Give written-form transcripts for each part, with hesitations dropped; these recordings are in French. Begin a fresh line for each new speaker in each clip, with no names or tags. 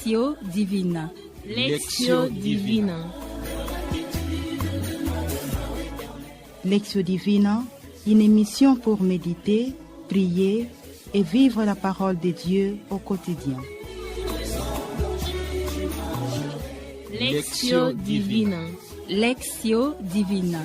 Lectio Divina.
Lectio Divina.
Lectio Divina, une émission pour méditer, prier et vivre la parole de Dieu au quotidien.
Lectio Divina.
Lectio Divina.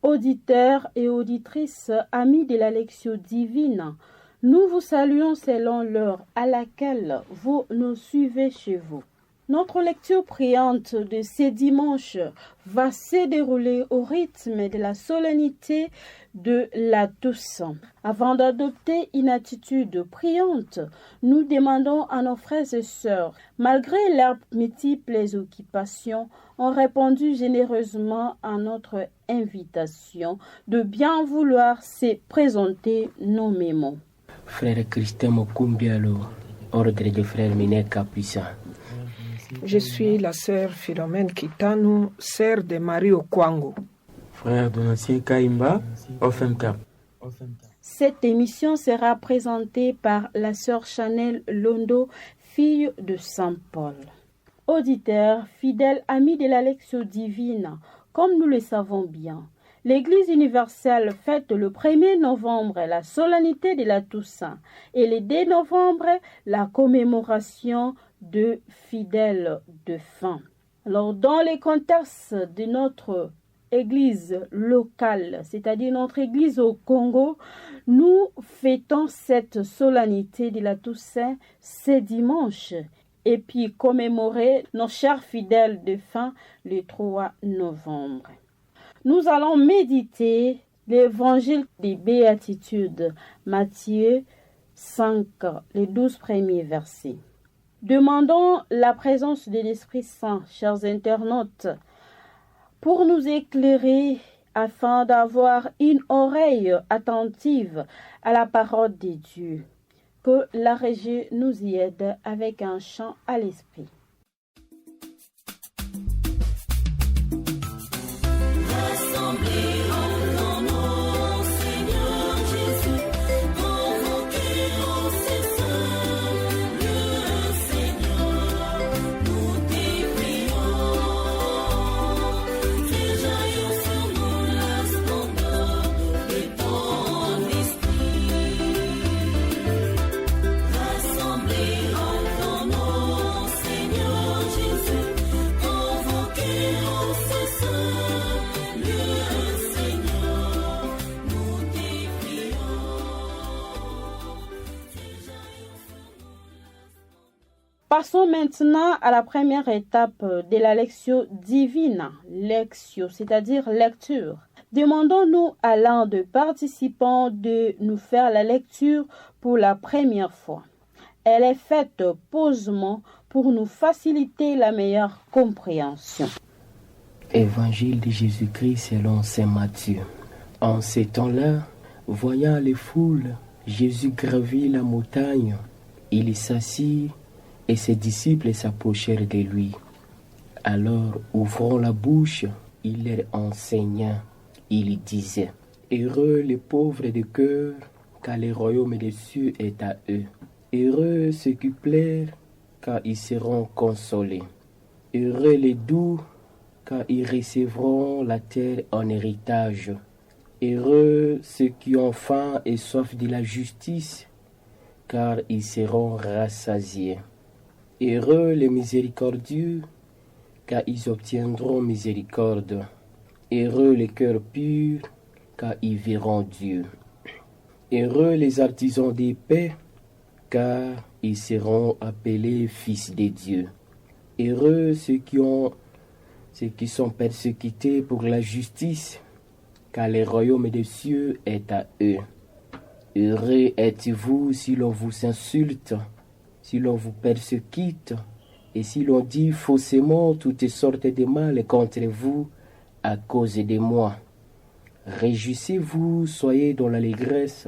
Auditeurs et auditrices, amis de la Lectio Divina, nous vous saluons selon l'heure à laquelle vous nous suivez chez vous. Notre lecture priante de ce dimanche va se dérouler au rythme de la solennité de la Toussaint. Avant d'adopter une attitude priante, nous demandons à nos frères et sœurs, malgré leurs multiples occupations, ont répondu généreusement à notre invitation de bien vouloir se présenter nommément.
Frère Christian Mokumbialo, ordre des frères Minek Capucins.
Je suis la sœur Philomène Kitanu, sœur de Marie Okwango.
Frère Donatien Kaimba, OFMCAP.
Cette émission sera présentée par la sœur Chanel Londo, fille de Saint Paul. Auditeurs, fidèles amis de la Lectio Divina, comme nous le savons bien, l'Église universelle fête le 1er novembre la solennité de la Toussaint et le 2 novembre la commémoration de fidèles de fin. Alors, dans le contexte de notre église locale, c'est-à-dire notre église au Congo, nous fêtons cette solennité de la Toussaint ce dimanche et puis commémorer nos chers fidèles de fin le 3 novembre. Nous allons méditer l'évangile des béatitudes, Matthieu 5, les 12 premiers versets. Demandons la présence de l'Esprit Saint, chers internautes, pour nous éclairer afin d'avoir une oreille attentive à la parole de Dieu. Que la régie nous y aide avec un chant à l'esprit. Passons maintenant à la première étape de la Lectio Divina, Lectio, c'est-à-dire lecture. Demandons-nous à l'un des participants de nous faire la lecture pour la première fois. Elle est faite posément pour nous faciliter la meilleure compréhension.
Évangile de Jésus-Christ selon saint Matthieu. En ces temps-là, voyant les foules, Jésus gravit la montagne. Il s'assit et ses disciples s'approchèrent de lui. Alors, ouvrant la bouche, il leur enseigna. Il disait, « Heureux les pauvres de cœur, car le royaume des cieux est à eux. Heureux ceux qui pleurent, car ils seront consolés. Heureux les doux, car ils recevront la terre en héritage. Heureux ceux qui ont faim et soif de la justice, car ils seront rassasiés. Heureux les miséricordieux, car ils obtiendront miséricorde. Heureux les cœurs purs, car ils verront Dieu. Heureux les artisans de paix, car ils seront appelés fils de Dieu. Heureux ceux qui sont persécutés pour la justice, car le royaume des cieux est à eux. Heureux êtes-vous si l'on vous insulte, si l'on vous persécute, et si l'on dit faussement toutes sortes de mal contre vous à cause de moi. Réjouissez-vous, soyez dans l'allégresse,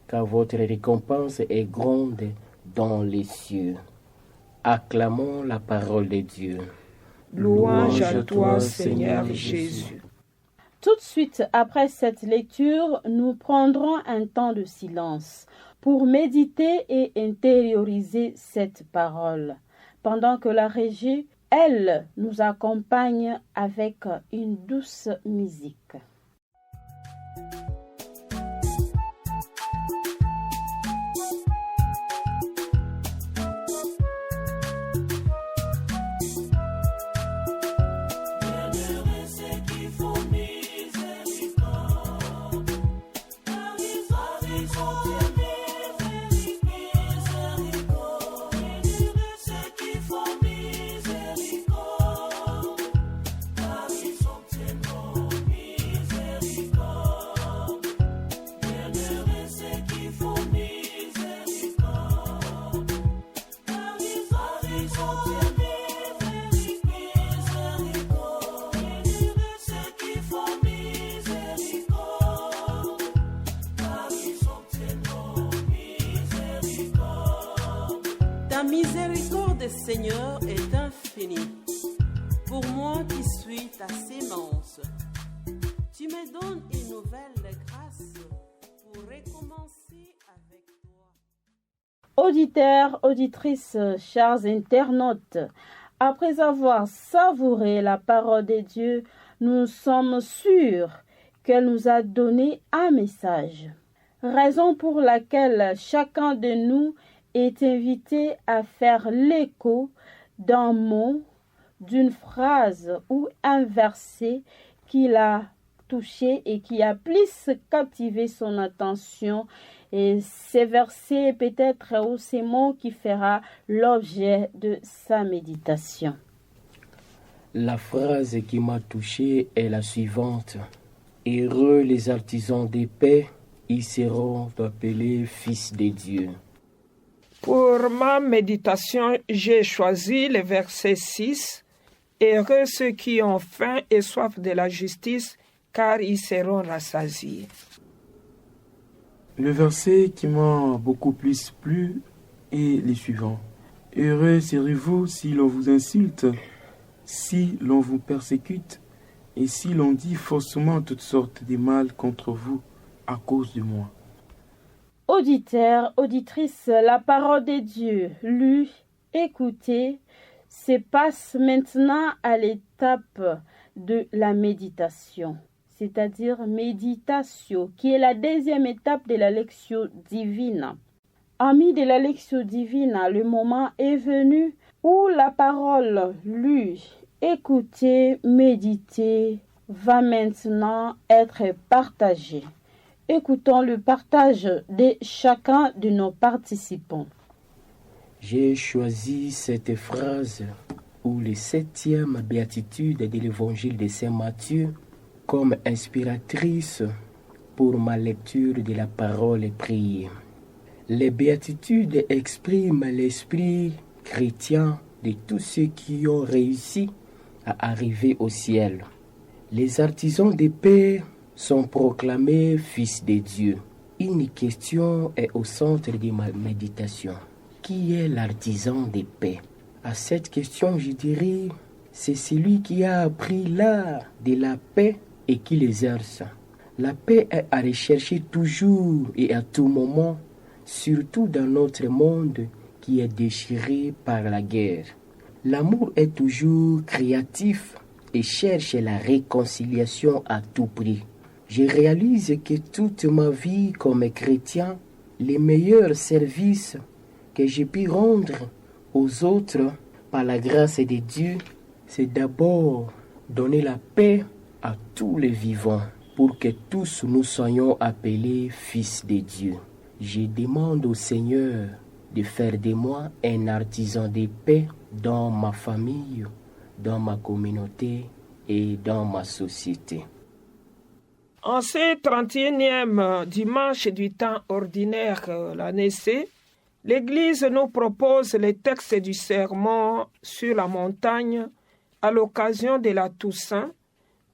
car votre récompense est grande dans les cieux. Acclamons la parole de Dieu.
Louange à toi, Seigneur Jésus.
Tout de suite après cette lecture, nous prendrons un temps de silence pour méditer et intérioriser cette parole, pendant que la régie, elle, nous accompagne avec une douce musique.
Ta miséricorde, Seigneur, est infinie. Pour moi qui suis ta sémence, tu me donnes une nouvelle grâce pour recommencer avec toi.
Auditeurs, auditrices, chers internautes, après avoir savouré la parole de Dieu, nous sommes sûrs qu'elle nous a donné un message. Raison pour laquelle chacun de nous est invité à faire l'écho d'un mot, d'une phrase ou un verset qui l'a touché et qui a plus captivé son attention. Et ces versets peut-être ou ces mots qui fera l'objet de sa méditation.
La phrase qui m'a touché est la suivante. Heureux les artisans de paix, ils seront appelés fils de Dieu.
Pour ma méditation, j'ai choisi le verset 6. Heureux ceux qui ont faim et soif de la justice, car ils seront rassasiés.
Le verset qui m'a beaucoup plus plu est le suivant. Heureux serez-vous si l'on vous insulte, si l'on vous persécute, et si l'on dit faussement toutes sortes de mal contre vous à cause de moi.
Auditeurs, auditrices, la parole de Dieu, lue, écoutée, se passe maintenant à l'étape de la méditation, c'est-à-dire méditation, qui est la deuxième étape de la lectio divina. Amis de la lectio divina, le moment est venu où la parole lue, écoutée, méditée, va maintenant être partagée. Écoutons le partage de chacun de nos participants.
J'ai choisi cette phrase ou les 7e béatitude de l'évangile de Saint Matthieu comme inspiratrice pour ma lecture de la parole priée. Les béatitudes expriment l'esprit chrétien de tous ceux qui ont réussi à arriver au ciel. Les artisans de paix sont proclamés fils de Dieu. Une question est au centre de ma méditation. Qui est l'artisan de paix? À cette question, je dirais, c'est celui qui a appris l'art de la paix et qui l'exerce. La paix est à rechercher toujours et à tout moment, surtout dans notre monde qui est déchiré par la guerre. L'amour est toujours créatif et cherche la réconciliation à tout prix. Je réalise que toute ma vie comme chrétien, les meilleurs services que j'ai pu rendre aux autres par la grâce de Dieu, c'est d'abord donner la paix à tous les vivants pour que tous nous soyons appelés fils de Dieu. Je demande au Seigneur de faire de moi un artisan de paix dans ma famille, dans ma communauté et dans ma société.
En ce 31e dimanche du temps ordinaire l'année C, l'Église nous propose les textes du sermon sur la montagne à l'occasion de la Toussaint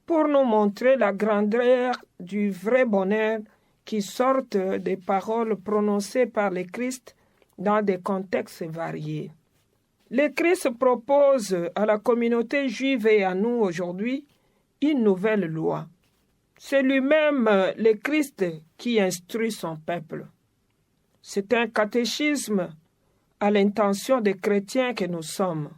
pour nous montrer la grandeur du vrai bonheur qui sort des paroles prononcées par le Christ dans des contextes variés. Le Christ propose à la communauté juive et à nous aujourd'hui une nouvelle loi. C'est lui-même, le Christ, qui instruit son peuple. C'est un catéchisme à l'intention des chrétiens que nous sommes.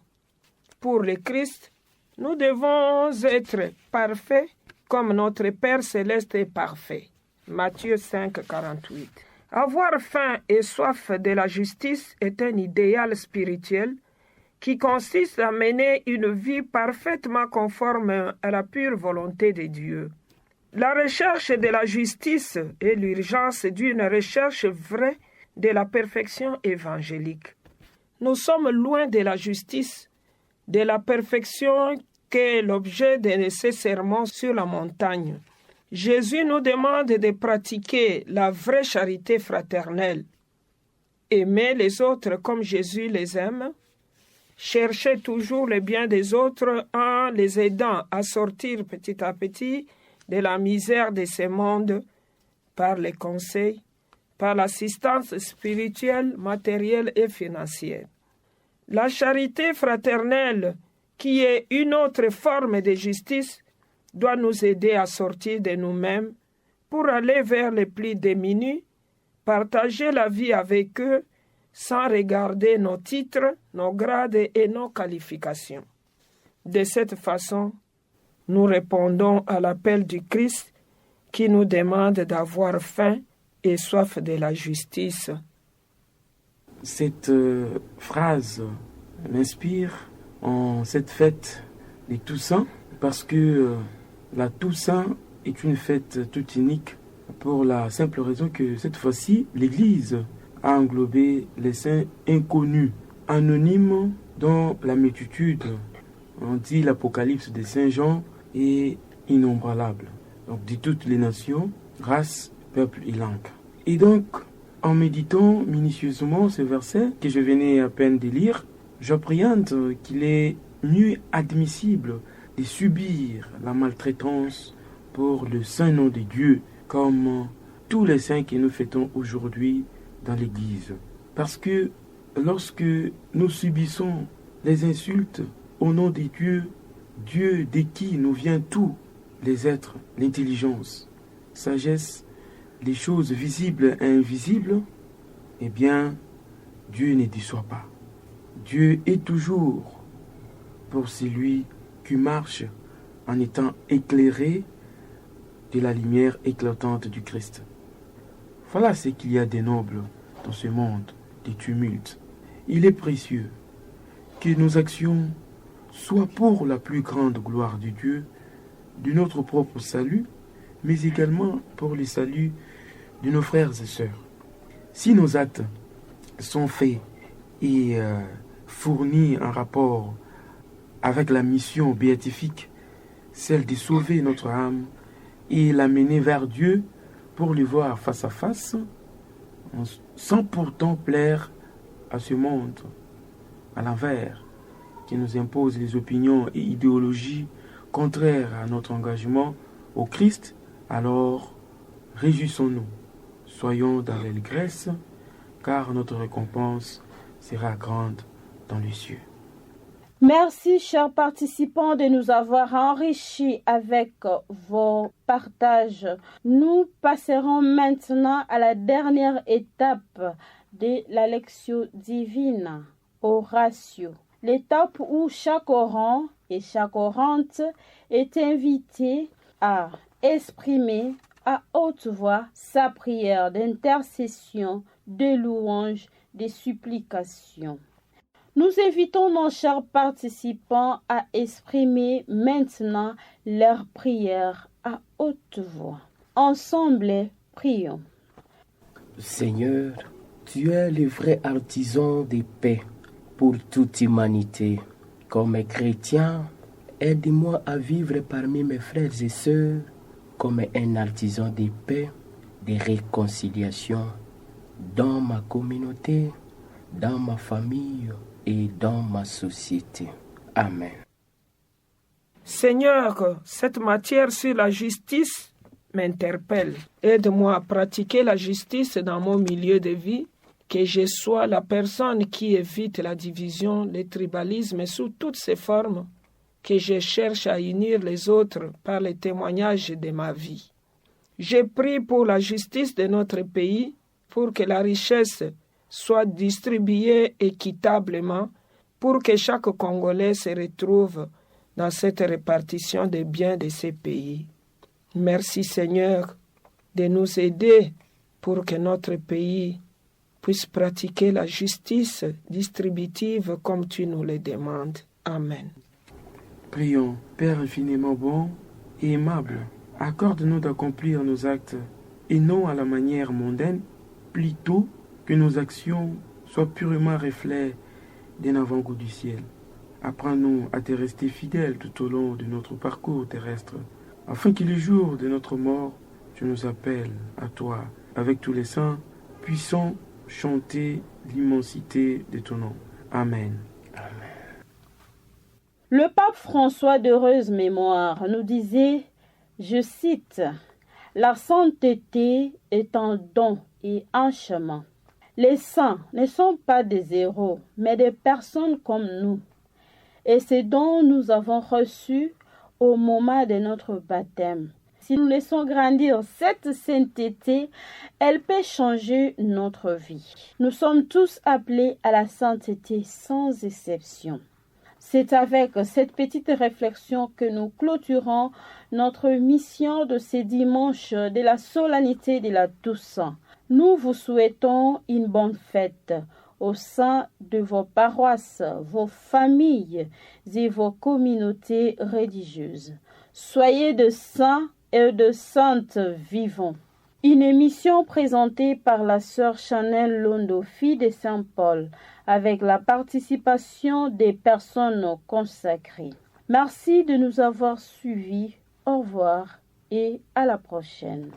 Pour le Christ, nous devons être parfaits comme notre Père céleste est parfait. Matthieu 5, 48. Avoir faim et soif de la justice est un idéal spirituel qui consiste à mener une vie parfaitement conforme à la pure volonté de Dieu. La recherche de la justice est l'urgence d'une recherche vraie de la perfection évangélique. Nous sommes loin de la justice, de la perfection qu'est l'objet de ces sermons sur la montagne. Jésus nous demande de pratiquer la vraie charité fraternelle. Aimer les autres comme Jésus les aime. Chercher toujours le bien des autres en les aidant à sortir petit à petit de la misère de ce monde par les conseils, par l'assistance spirituelle, matérielle et financière. La charité fraternelle, qui est une autre forme de justice, doit nous aider à sortir de nous-mêmes pour aller vers les plus démunis, partager la vie avec eux sans regarder nos titres, nos grades et nos qualifications. De cette façon, nous répondons à l'appel du Christ qui nous demande d'avoir faim et soif de la justice.
Cette phrase m'inspire en cette fête des Toussaint, parce que la Toussaint est une fête toute unique pour la simple raison que cette fois-ci, l'Église a englobé les saints inconnus, anonymes dans la multitude. On dit l'Apocalypse de Saint Jean est innombrable. Donc de toutes les nations, races, peuples et langues. Et donc, en méditant minutieusement ce verset que je venais à peine de lire, j'appréhende qu'il est mieux admissible de subir la maltraitance pour le saint nom de Dieu, comme tous les saints que nous fêtons aujourd'hui dans l'Église. Parce que lorsque nous subissons les insultes au nom de Dieu, Dieu de qui nous vient tous les êtres, l'intelligence, sagesse, les choses visibles et invisibles, eh bien, Dieu ne déçoit pas. Dieu est toujours pour celui qui marche en étant éclairé de la lumière éclatante du Christ. Voilà ce qu'il y a de noble dans ce monde des tumultes. Il est précieux que nos actions soient pour la plus grande gloire de Dieu, de notre propre salut, mais également pour le salut de nos frères et sœurs. Si nos actes sont faits et fournis en rapport avec la mission béatifique, celle de sauver notre âme et l'amener vers Dieu pour le voir face à face, sans pourtant plaire à ce monde, à l'envers, qui nous impose les opinions et idéologies contraires à notre engagement au Christ, alors réjouissons-nous, soyons dans l'allégresse, car notre récompense sera grande dans les cieux.
Merci, chers participants, de nous avoir enrichis avec vos partages. Nous passerons maintenant à la dernière étape de la Lectio Divina, Oratio. L'étape où chaque orant et chaque orante est invité à exprimer à haute voix sa prière d'intercession, de louange, de supplication. Nous invitons nos chers participants à exprimer maintenant leur prière à haute voix. Ensemble, prions.
Seigneur, tu es le vrai artisan de paix pour toute humanité. Comme chrétien, aide-moi à vivre parmi mes frères et sœurs comme un artisan de paix, de réconciliation dans ma communauté, dans ma famille et dans ma société. Amen.
Seigneur, cette matière sur la justice m'interpelle. Aide-moi à pratiquer la justice dans mon milieu de vie que je sois la personne qui évite la division, le tribalisme sous toutes ses formes, que je cherche à unir les autres par les témoignages de ma vie. Je prie pour la justice de notre pays, pour que la richesse soit distribuée équitablement, pour que chaque Congolais se retrouve dans cette répartition des biens de ces pays. Merci Seigneur de nous aider pour que notre pays puisse pratiquer la justice distributive comme tu nous le demandes. Amen.
Prions, Père infiniment bon et aimable, accorde-nous d'accomplir nos actes et non à la manière mondaine, plutôt que nos actions soient purement reflets d'un avant-goût du ciel. Apprends-nous à te rester fidèles tout au long de notre parcours terrestre, afin que le jour de notre mort, tu nous appelles à toi, avec tous les saints, puissons chanter l'immensité de ton nom. Amen.
Le pape François d'heureuse mémoire nous disait, je cite, « La sainteté est un don et un chemin. Les saints ne sont pas des héros, mais des personnes comme nous. Et c'est dont nous avons reçu au moment de notre baptême. Si nous laissons grandir cette sainteté, elle peut changer notre vie. Nous sommes tous appelés à la sainteté sans exception. C'est avec cette petite réflexion que nous clôturons notre mission de ce dimanche de la solennité de la Toussaint. Nous vous souhaitons une bonne fête au sein de vos paroisses, vos familles et vos communautés religieuses. Soyez de saints et de saintes vivants. Une émission présentée par la sœur Chanel Londo, fille de Saint Paul, avec la participation des personnes consacrées. Merci de nous avoir suivis. Au revoir et à la prochaine.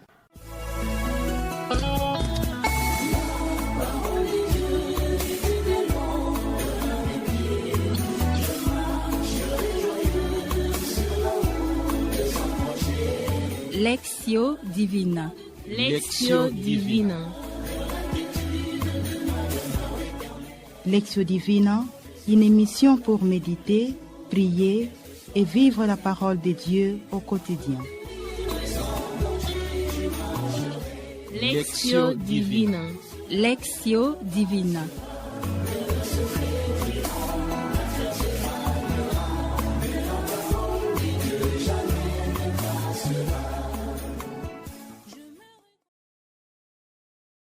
Lectio Divina.
Lectio Divina.
Lectio Divina, une émission pour méditer, prier et vivre la parole de Dieu au quotidien.
Lectio Divina.
Lectio Divina.